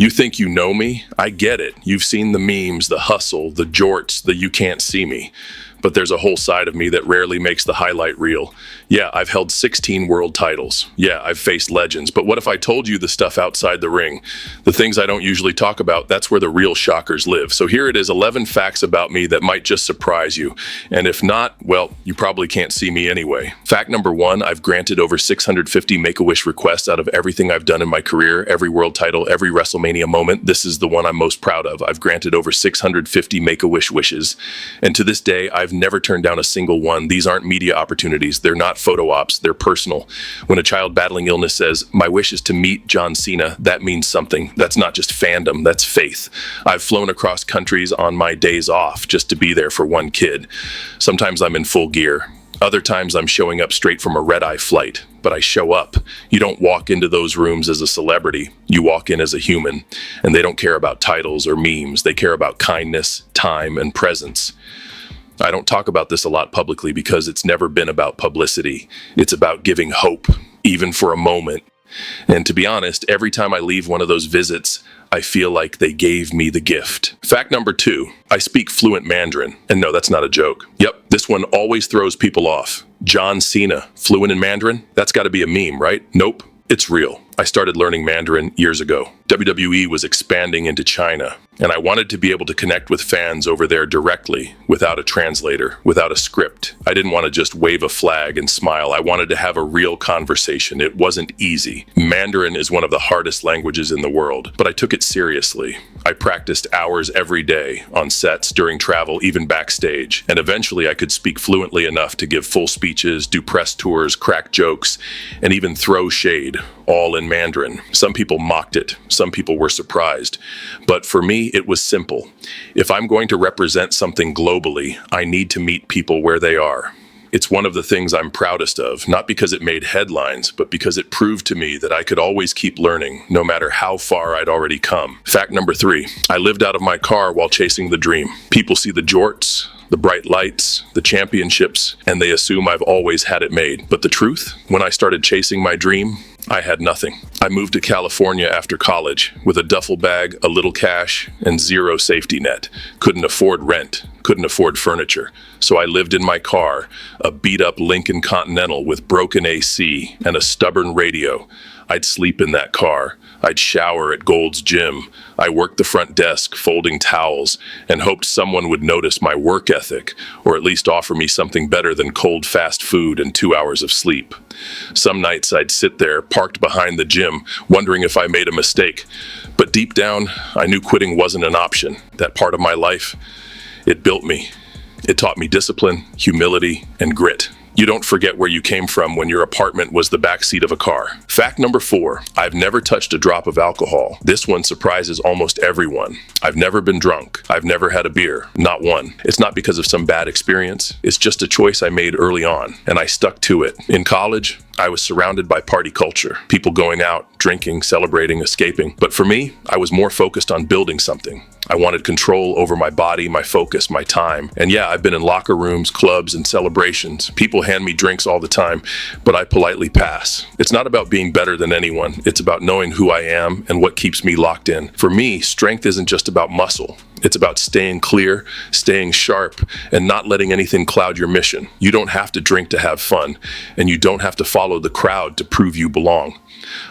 You think you know me? I get it. You've seen the memes, the hustle, the jorts, the you can't see me. But there's a whole side of me that rarely makes the highlight reel. Yeah, I've held 16 world titles. Yeah, I've faced legends. But what if I told you the stuff outside the ring? The things I don't usually talk about, that's where the real shockers live. So here it is, 11 facts about me that might just surprise you. And if not, well, you probably can't see me anyway. Fact number 1, I've granted over 650 Make-A-Wish requests out of everything I've done in my career, every world title, every WrestleMania moment. This is the one I'm most proud of. I've granted over 650 Make-A-Wish wishes. And to this day, I've never turned down a single one. These aren't media opportunities. They're not photo ops. They're personal. When a child battling illness says, "My wish is to meet John Cena," that means something. That's not just fandom. That's faith. I've flown across countries on my days off just to be there for one kid. Sometimes I'm in full gear. Other times I'm showing up straight from a red-eye flight, but I show up. You don't walk into those rooms as a celebrity. You walk in as a human, and they don't care about titles or memes. They care about kindness, time, and presence. I don't talk about this a lot publicly because it's never been about publicity. It's about giving hope, even for a moment. And to be honest, every time I leave one of those visits, I feel like they gave me the gift. Fact number 2, I speak fluent Mandarin. And no, that's not a joke. Yep, this one always throws people off. John Cena, fluent in Mandarin? That's got to be a meme, right? Nope, it's real. I started learning Mandarin years ago. WWE was expanding into China, and I wanted to be able to connect with fans over there directly, without a translator, without a script. I didn't want to just wave a flag and smile. I wanted to have a real conversation. It wasn't easy. Mandarin is one of the hardest languages in the world, but I took it seriously. I practiced hours every day, on sets, during travel, even backstage, and eventually I could speak fluently enough to give full speeches, do press tours, crack jokes, and even throw shade, all in Mandarin. Some people mocked it. Some people were surprised. But for me, it was simple. If I'm going to represent something globally, I need to meet people where they are. It's one of the things I'm proudest of, not because it made headlines, but because it proved to me that I could always keep learning, no matter how far I'd already come. Fact number 3, I lived out of my car while chasing the dream. People see the jorts, the bright lights, the championships, and they assume I've always had it made. But the truth, when I started chasing my dream, I had nothing. I moved to California after college with a duffel bag, a little cash, and zero safety net. Couldn't afford rent, couldn't afford furniture. So I lived in my car, a beat-up Lincoln Continental with broken AC and a stubborn radio. I'd sleep in that car. I'd shower at Gold's Gym. I worked the front desk folding towels and hoped someone would notice my work ethic, or at least offer me something better than cold fast food and 2 hours of sleep. Some nights I'd sit there, parked behind the gym, wondering if I made a mistake. But deep down, I knew quitting wasn't an option. That part of my life, it built me. It taught me discipline, humility, and grit. You don't forget where you came from when your apartment was the backseat of a car. Fact number 4, I've never touched a drop of alcohol. This one surprises almost everyone. I've never been drunk. I've never had a beer. Not one. It's not because of some bad experience. It's just a choice I made early on, and I stuck to it. In college, I was surrounded by party culture. People going out, drinking, celebrating, escaping. But for me, I was more focused on building something. I wanted control over my body, my focus, my time. And yeah, I've been in locker rooms, clubs, and celebrations. People hand me drinks all the time, but I politely pass. It's not about being better than anyone. It's about knowing who I am and what keeps me locked in. For me, strength isn't just about muscle. It's about staying clear, staying sharp, and not letting anything cloud your mission. You don't have to drink to have fun, and you don't have to follow the crowd to prove you belong.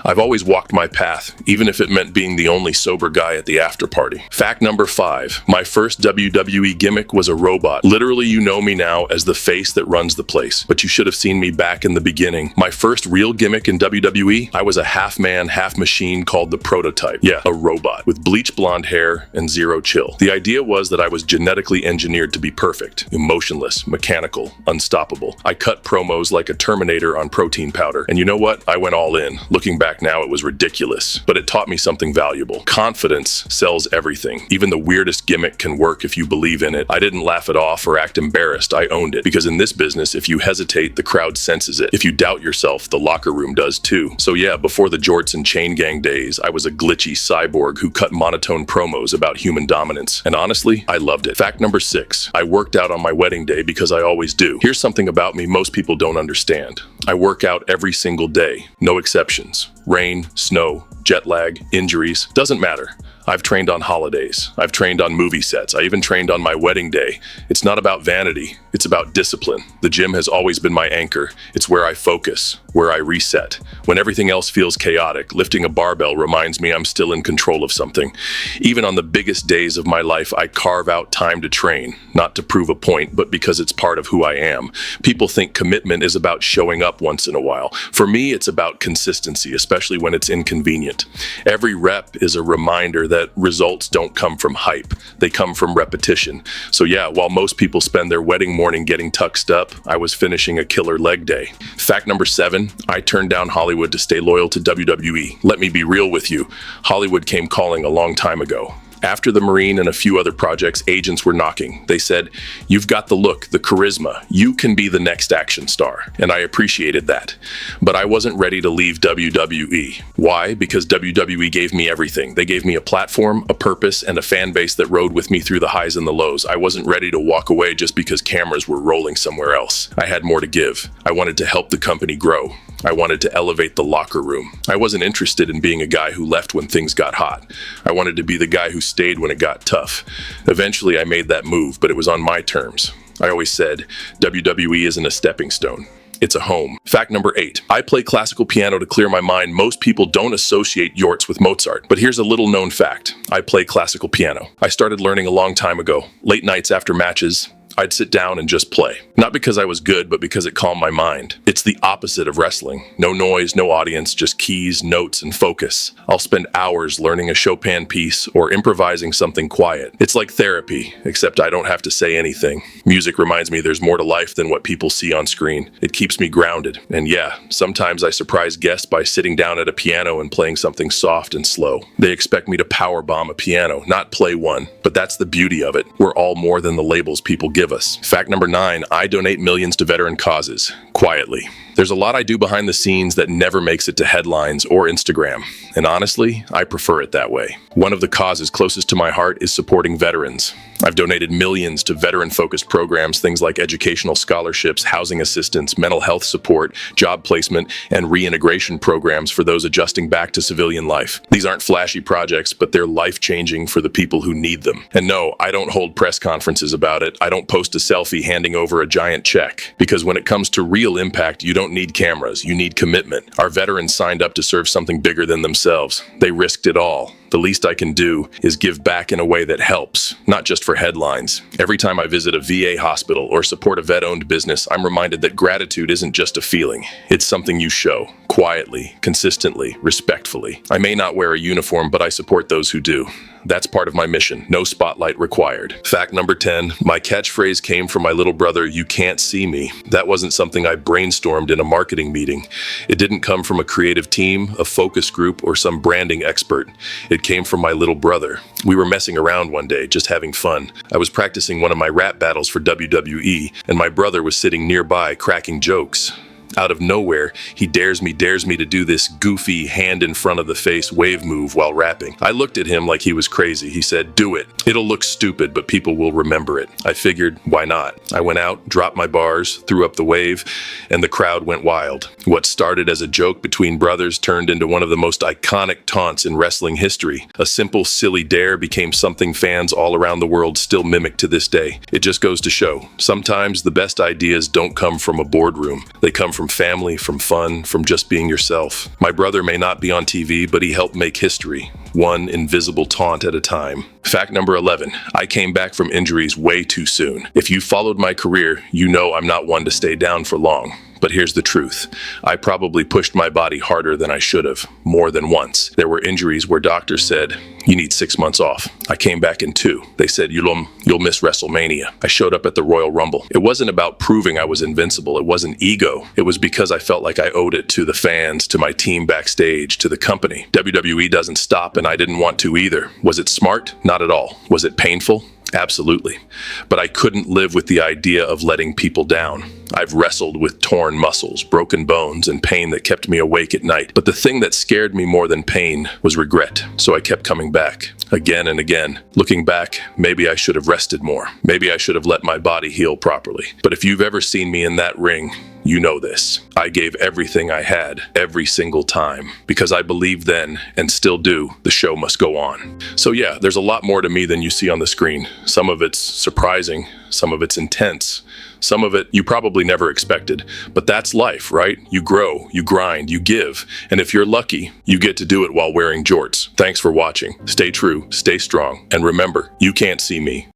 I've always walked my path, even if it meant being the only sober guy at the after party. Fact number 5, my first WWE gimmick was a robot. Literally, you know me now as the face that runs the place, but you should have seen me back in the beginning. My first real gimmick in WWE, I was a half-man, half-machine called the Prototype. Yeah, a robot with bleach blonde hair and zero chill. The idea was that I was genetically engineered to be perfect, emotionless, mechanical, unstoppable. I cut promos like a Terminator on protein powder, and you know what? I went all in. Looking back now, it was ridiculous, but it taught me something valuable. Confidence sells everything. Even the weirdest gimmick can work if you believe in it. I didn't laugh it off or act embarrassed. I owned it, because in this business, if you hesitate, the crowd senses it. If you doubt yourself, the locker room does too. So yeah, before the jorts and chain gang days, I was a glitchy cyborg who cut monotone promos about human dominance. And honestly, I loved it. Fact number 6, I worked out on my wedding day because I always do. Here's something about me most people don't understand. I work out every single day, no exceptions. Rain, snow, jet lag, injuries, doesn't matter. I've trained on holidays. I've trained on movie sets. I even trained on my wedding day. It's not about vanity. It's about discipline. The gym has always been my anchor. It's where I focus, where I reset. When everything else feels chaotic, lifting a barbell reminds me I'm still in control of something. Even on the biggest days of my life, I carve out time to train, not to prove a point, but because it's part of who I am. People think commitment is about showing up once in a while. For me, it's about consistency, especially when it's inconvenient. Every rep is a reminder that results don't come from hype. They come from repetition. So yeah, while most people spend their wedding morning getting tuxed up, I was finishing a killer leg day. Fact number 7, I turned down Hollywood to stay loyal to WWE. Let me be real with you. Hollywood came calling a long time ago. After the Marine and a few other projects, agents were knocking. They said, "You've got the look, the charisma. You can be the next action star." And I appreciated that. But I wasn't ready to leave WWE. Why? Because WWE gave me everything. They gave me a platform, a purpose, and a fan base that rode with me through the highs and the lows. I wasn't ready to walk away just because cameras were rolling somewhere else. I had more to give. I wanted to help the company grow. I wanted to elevate the locker room. I wasn't interested in being a guy who left when things got hot. I wanted to be the guy who stayed when it got tough. Eventually, I made that move, but it was on my terms. I always said, WWE isn't a stepping stone. It's a home. Fact number 8. I play classical piano to clear my mind. Most people don't associate Yorts with Mozart, but here's a little known fact. I play classical piano. I started learning a long time ago. Late nights after matches, I'd sit down and just play. Not because I was good, but because it calmed my mind. It's the opposite of wrestling. No noise, no audience, just keys, notes, and focus. I'll spend hours learning a Chopin piece or improvising something quiet. It's like therapy, except I don't have to say anything. Music reminds me there's more to life than what people see on screen. It keeps me grounded. And yeah, sometimes I surprise guests by sitting down at a piano and playing something soft and slow. They expect me to powerbomb a piano, not play one. But that's the beauty of it. We're all more than the labels people give us. Fact number 9, I donate millions to veteran causes, quietly. There's a lot I do behind the scenes that never makes it to headlines or Instagram, and honestly, I prefer it that way. One of the causes closest to my heart is supporting veterans. I've donated millions to veteran-focused programs, things like educational scholarships, housing assistance, mental health support, job placement, and reintegration programs for those adjusting back to civilian life. These aren't flashy projects, but they're life-changing for the people who need them. And no, I don't hold press conferences about it. I don't post a selfie handing over a giant check. Because when it comes to real impact, you don't need cameras, you need commitment. Our veterans signed up to serve something bigger than themselves. They risked it all. The least I can do is give back in a way that helps, not just for headlines. Every time I visit a VA hospital or support a vet-owned business, I'm reminded that gratitude isn't just a feeling. It's something you show, quietly, consistently, respectfully. I may not wear a uniform, but I support those who do. That's part of my mission. No spotlight required. Fact number 10, my catchphrase came from my little brother, "You can't see me." That wasn't something I brainstormed in a marketing meeting. It didn't come from a creative team, a focus group, or some branding expert. It came from my little brother. We were messing around one day, just having fun. I was practicing one of my rap battles for WWE, and my brother was sitting nearby cracking jokes. Out of nowhere, he dares me to do this goofy hand in front of the face wave move while rapping. I looked at him like he was crazy. He said, "Do it. It'll look stupid, but people will remember it." I figured, why not? I went out, dropped my bars, threw up the wave, and the crowd went wild. What started as a joke between brothers turned into one of the most iconic taunts in wrestling history. A simple, silly dare became something fans all around the world still mimic to this day. It just goes to show, sometimes the best ideas don't come from a boardroom. They come from family, from fun, from just being yourself. My brother may not be on TV, but he helped make history, one invisible taunt at a time. Fact number 11, I came back from injuries way too soon. If you followed my career, you know I'm not one to stay down for long. But here's the truth. I probably pushed my body harder than I should have, more than once. There were injuries where doctors said, "You need 6 months off." I came back in 2. They said, you'll miss WrestleMania. I showed up at the Royal Rumble. It wasn't about proving I was invincible. It wasn't ego. It was because I felt like I owed it to the fans, to my team backstage, to the company. WWE doesn't stop, and I didn't want to either. Was it smart? Not at all. Was it painful? Absolutely. But I couldn't live with the idea of letting people down. I've wrestled with torn muscles, broken bones, and pain that kept me awake at night. But the thing that scared me more than pain was regret. So I kept coming back, again and again. Looking back, maybe I should have rested more. Maybe I should have let my body heal properly. But if you've ever seen me in that ring, You know this. I gave everything I had, every single time, because I believed then and still do. The show must go on. So yeah, there's a lot more to me than you see on the screen. Some of it's surprising, some of it's intense, some of it you probably never expected. But that's life, right? You grow, you grind, you give. And if you're lucky, you get to do it while wearing jorts. Thanks for watching. Stay true, stay strong, and remember, you can't see me.